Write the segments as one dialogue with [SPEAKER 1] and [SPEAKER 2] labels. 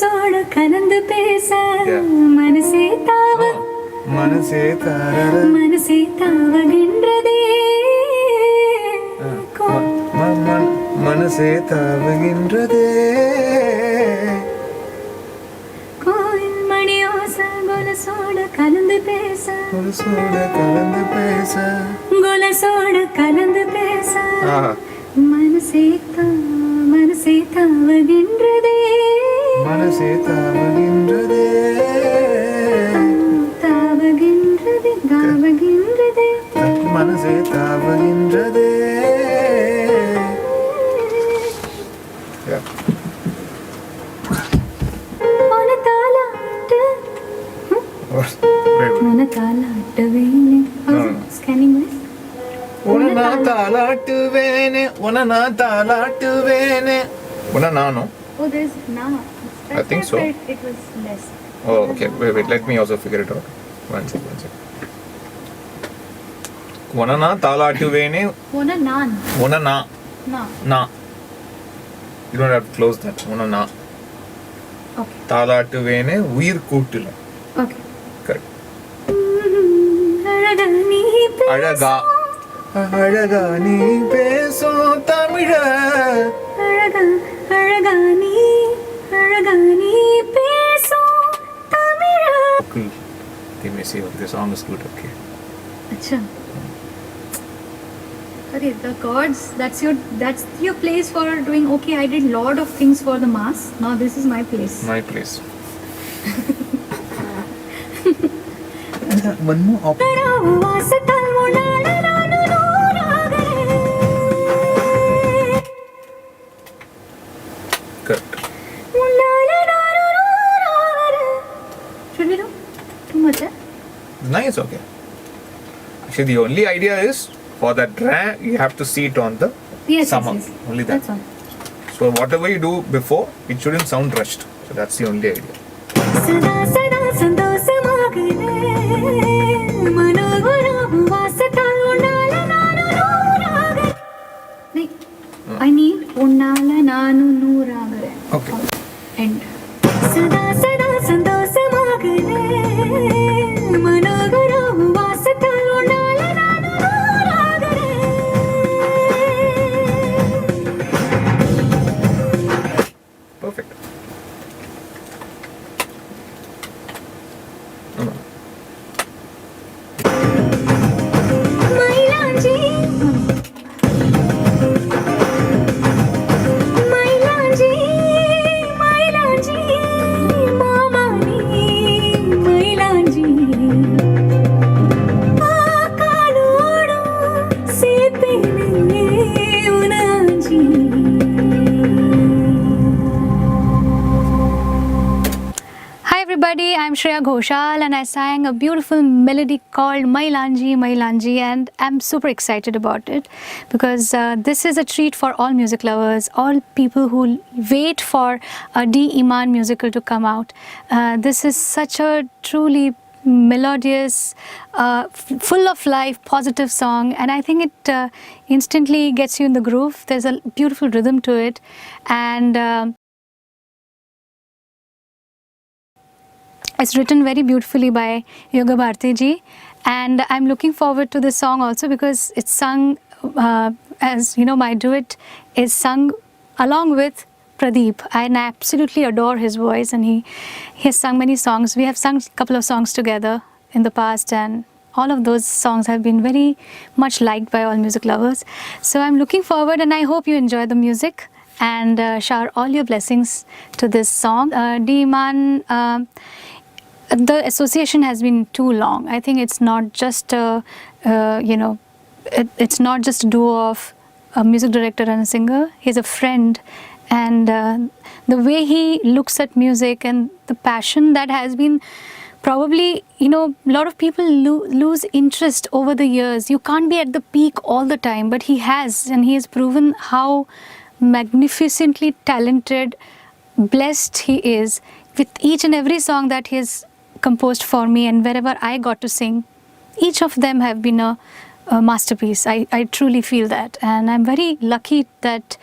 [SPEAKER 1] கொலுசோடு கலந்து பேச மனசே தாவ
[SPEAKER 2] மனசே
[SPEAKER 1] தாவகின்றதே
[SPEAKER 2] மனசே தாவுகின்றதே
[SPEAKER 1] கோயில் மணியோச கொலுசோடு கலந்து பேச கொலுசோடு கலந்து பேச மனசே தாவகின்றதே
[SPEAKER 2] மனசே தாவுகின்றதே
[SPEAKER 1] தாவகின்றதே
[SPEAKER 2] மனசே தாவுகின்றதே.
[SPEAKER 1] Oh, there's na.
[SPEAKER 2] I think so.
[SPEAKER 1] It was less.
[SPEAKER 2] Oh, okay. Wait. Let me also figure it out. One second. Onana talatuvene.
[SPEAKER 1] Onanan.
[SPEAKER 2] Onana. Na. You don't have to close that. Onana.
[SPEAKER 1] Okay.
[SPEAKER 2] Talatuvene uyir kootila.
[SPEAKER 1] Okay.
[SPEAKER 2] Correct.
[SPEAKER 1] அழகா
[SPEAKER 2] நீ பேசும் தமிழ
[SPEAKER 1] அழகா நீ பேசும் தமிழ.
[SPEAKER 2] Cool. They may say, the song is good, okay.
[SPEAKER 1] Acha. Sorry, the chords, that's your place for doing, okay, I did lot of things for the mass. Now this is my place.
[SPEAKER 2] My place. One more option. Correct.
[SPEAKER 1] Should we do too much?
[SPEAKER 2] Nice, okay. Actually, the only idea is for that dra, you have to see it on the summer.
[SPEAKER 1] Yes.
[SPEAKER 2] Only that.
[SPEAKER 1] That's all.
[SPEAKER 2] So whatever you do before, it shouldn't sound rushed. So that's the only idea.
[SPEAKER 1] சதா சதா சந்தோஷமாகுதே மனோகரம் வாசத்தால் உன்னால நானும் நூறாகிறேன். I need உன்னால நானும் நூறாகிறேன்.
[SPEAKER 2] Okay.
[SPEAKER 1] End. சதா சதா சந்தோஷமாகுதே மனோகரம் வாசத்தால் உன்னால நானும் நூறாகிறேன்.
[SPEAKER 2] Perfect.
[SPEAKER 1] மயிலாஞ்சி மயிலாஞ்சி மயிலாஞ்சி மாமானி மயிலாஞ்சி ஆகாலோடு சேப்பேனே உனாஞ்சி. Hi everybody, I'm Shreya Ghoshal and I sang a beautiful melody called Mailanji Mailanji, and I'm super excited about it because this is a treat for all music lovers, all people who wait for a D. Iman musical to come out. This is such a truly melodious, full of life, positive song, and I think it instantly gets you in the groove. There's a beautiful rhythm to it, and it's written very beautifully by Yoga Bharti ji, and I'm looking forward to this song also because it's sung, as you know, my duet is sung along with Pradeep, and I absolutely adore his voice, and he has sung many songs. We have sung a couple of songs together in the past, and all of those songs have been very much liked by all music lovers. So I'm looking forward, and I hope you enjoy the music and shower all your blessings to this song. D. Iman, the association has been too long. I think it's not just it's not just a duo of a music director and a singer. He's a friend, and the way he looks at music and the passion that has been probably, a lot of people lose interest over the years. You can't be at the peak all the time, but he has, and he has proven how magnificently talented, blessed he is with each and every song that he has composed for me, and wherever I got to sing, each of them have been a masterpiece. I truly feel that, and I'm very lucky that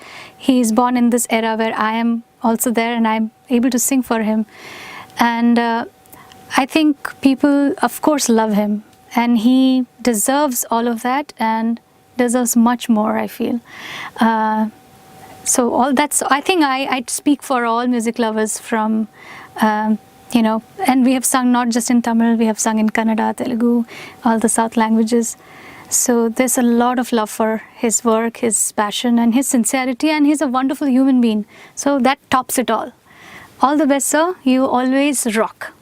[SPEAKER 1] he is born in this era where I am also there, and I'm able to sing for him. And I think people, of course, love him, and he deserves all of that and deserves much more, I feel. So all that's, I think I speak for all music lovers from, you know, and we have sung not just in Tamil, we have sung in Kannada, Telugu, all the South languages. So there's a lot of love for his work, his passion and his sincerity, and he's a wonderful human being. So that tops it all. All the best, sir. You always rock.